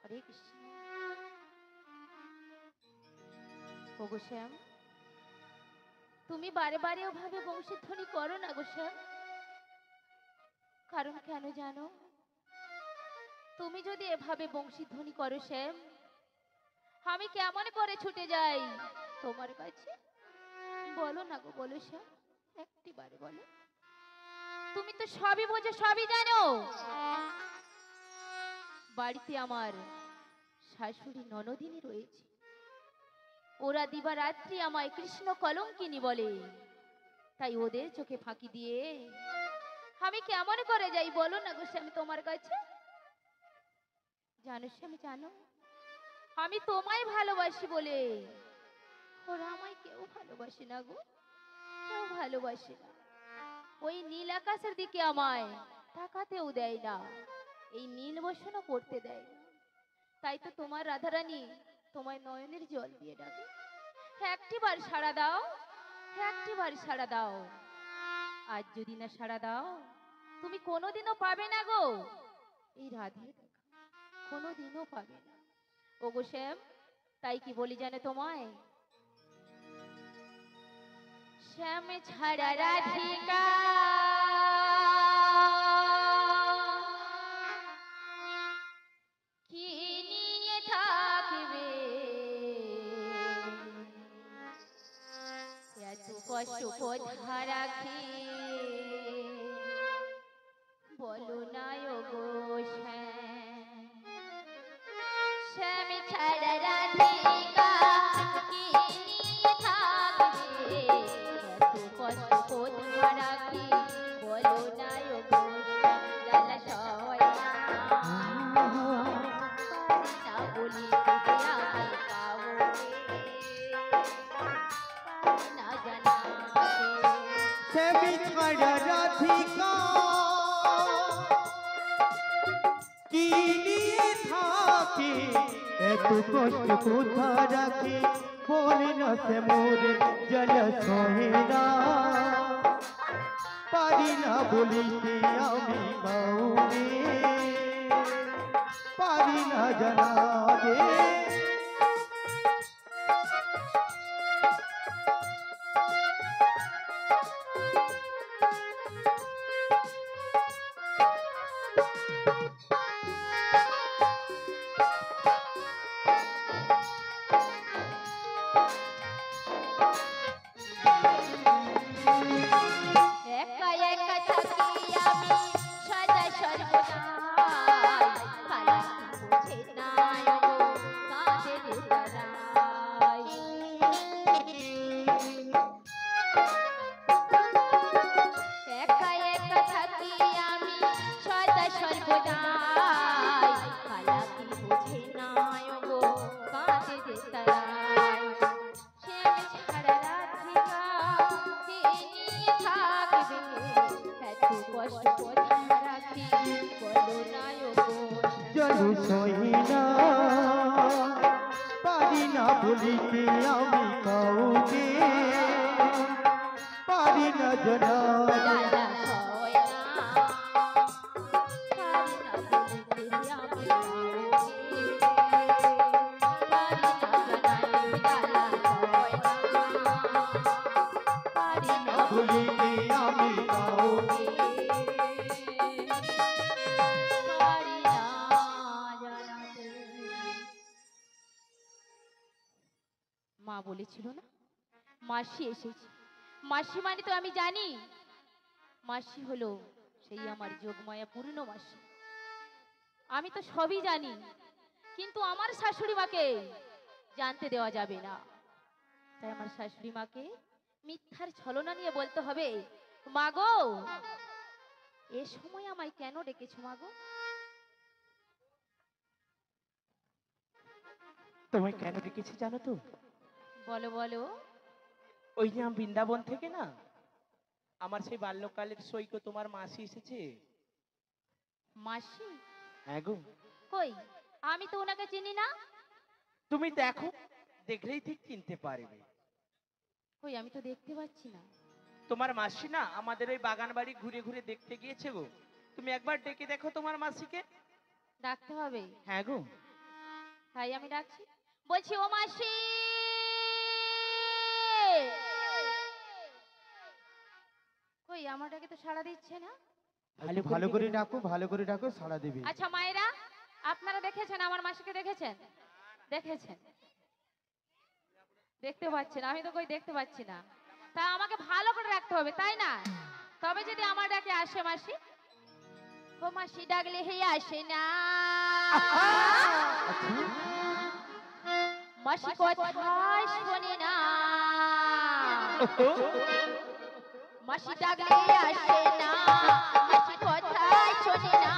হরে কৃষ্ণ। ওগো শ্যাম, তুমি বারে বারে ওভাবে বংশীধ্বনি করো না গো শ্যাম। কারণ কেন জানো? তুমি যদি এভাবে বংশীধ্বনি করো শ্যাম, আমি কেমন করে ছুটে যাই তোমার কাছে? বলো না গো, বলো শ্যাম, একটি বারে বলো। তুমি তো সবই বোঝো, সবই জানো। বাড়িতে আমার শাশুড়ি ননদিনী রয়েছে, ওরা দিবারাত্রি আমায় কৃষ্ণ কলঙ্কিনী বলে। তাই ওদের চোখে ফাঁকি দিয়ে আমি কেমন করে যাই বলো না গো শ্যাম তোমার কাছে? জানো শ্যাম, জানো আমি তোমায় ভালোবাসি বলে ওরা আমায় কেউ ভালোবাসে না গো, কেউ ভালোবাসে না। ওই নীল আকাশের দিকে আমায় তাকাতেও দেয় না, এই নীল বসনও করতে দেয় না। তাই তো তোমার রাধারানী তোমায় নয়নের জল দিয়ে ডাকে, একটিবার সাড়া দাও, একটিবার সাড়া দাও। আজ যদি না সাড়া দাও, তুমি কোনোদিনও পাবে না গো এই রাধের দেখা, কোনোদিনও পাবে না। ওগো শ্যাম, তাই কি বলি জানে তোমায়? শ্যাম ছাড়া রাধিকা কি নিয়ে থাকবে, এত কষ্ট কোথা রাখি বলো না ওগো শ্যাম। শ্যাম ছাড়া রাধিকা কি নিয়ে থাকবে, এত কষ্ট কোথা রাখি বলো না ওগো শ্যাম। লালা সয় না বলি তোকে আমি কাউকে না জানাতে। শ্যাম ছাড়া রাধিকা কি নিয়ে থাকে, এত কষ্ট কোথা রাখে বলে না সে মোরে জল সহেরা। পারি না বলিতে আমি কাউকে, পারি না জানাবে। একা একা থাকি আমি সদা সর্বদাই, কালা বুঝে না গো কাঁধের তলায়। একা একা থাকি আমি সদা সর্বদাই, কালা কি বুঝে না গো কাঁধের তলায়। শ্যাম ছাড়া রাধিকা কে নিয়ে থাকবে, এত কষ্ট কোথা রাখি বলো না ওগো জল সহিনা, পারি না বলিতে আমি কাউকে, পারি না জানাবে। লালা সয় না, পারি না বলিতে আমি কাউকে, পারি না জানাইতে। লালা সয় না, পারি না বলিতে আমি কাউকে। পারি না জানাতে। মা বলেছিল না মাসি এসেছে, মাসি মানে তো আমি জানি মাসি হলো সেই আমার যোগমায়া পূর্ণ মাসি। আমি তো সবই জানি, কিন্তু আমার শাশুড়ি মাকে জানতে দেওয়া যাবে না। তাই আমার শাশুড়ি মাকে মিথ্যার ছলনা নিয়ে বলতে হবে, মাগো এ সময় আমায় কেন ডেকেছো মাগো? তোমায় কেন ডেকেছি জানো তো? বলো বলো। ওই যে আমি বৃন্দাবন থেকে না, আমার সেই বাল্যকালের সৈক্য তোমার মাসি এসেছে। মাসি? হ্যাঁ গো। কই, আমি তো ওনাকে চিনি না। তুমি দেখো, দেখলেই ঠিক চিনতে পারবে। কই, আমি তো দেখতে পাচ্ছি না। তোমার মাসি না আমাদের ওই বাগান বাড়ি ঘুরে ঘুরে দেখতে গিয়েছে গো। তুমি একবার ডেকে দেখো তোমার মাসিকে। ডাকতে হবে? হ্যাঁ গো। তাই আমি ডাকছি, বলছি ও মাসি। কই আমার ডাকে তো সাড়া দিচ্ছে না। একটু ভালো করে ডাকো, ভালো করে ডাকো, সাড়া দিবি। আচ্ছা মায়েরা, আপনারা দেখেছেন আমার মাসিকে? দেখেছেন? দেখেছেন? দেখতে পাচ্ছেন? আমি তো কই দেখতে পাচ্ছি না। তা আমাকে ভালো করে রাখতে হবে, তাই না? তবে যদি আমার ডাকে আসে মাসি। ও মাসি ডাকলে হে আসে না। মাসি কথাই শোনে না। মাসি ডাকলে আসে না, মাসি কথাই শোনে না।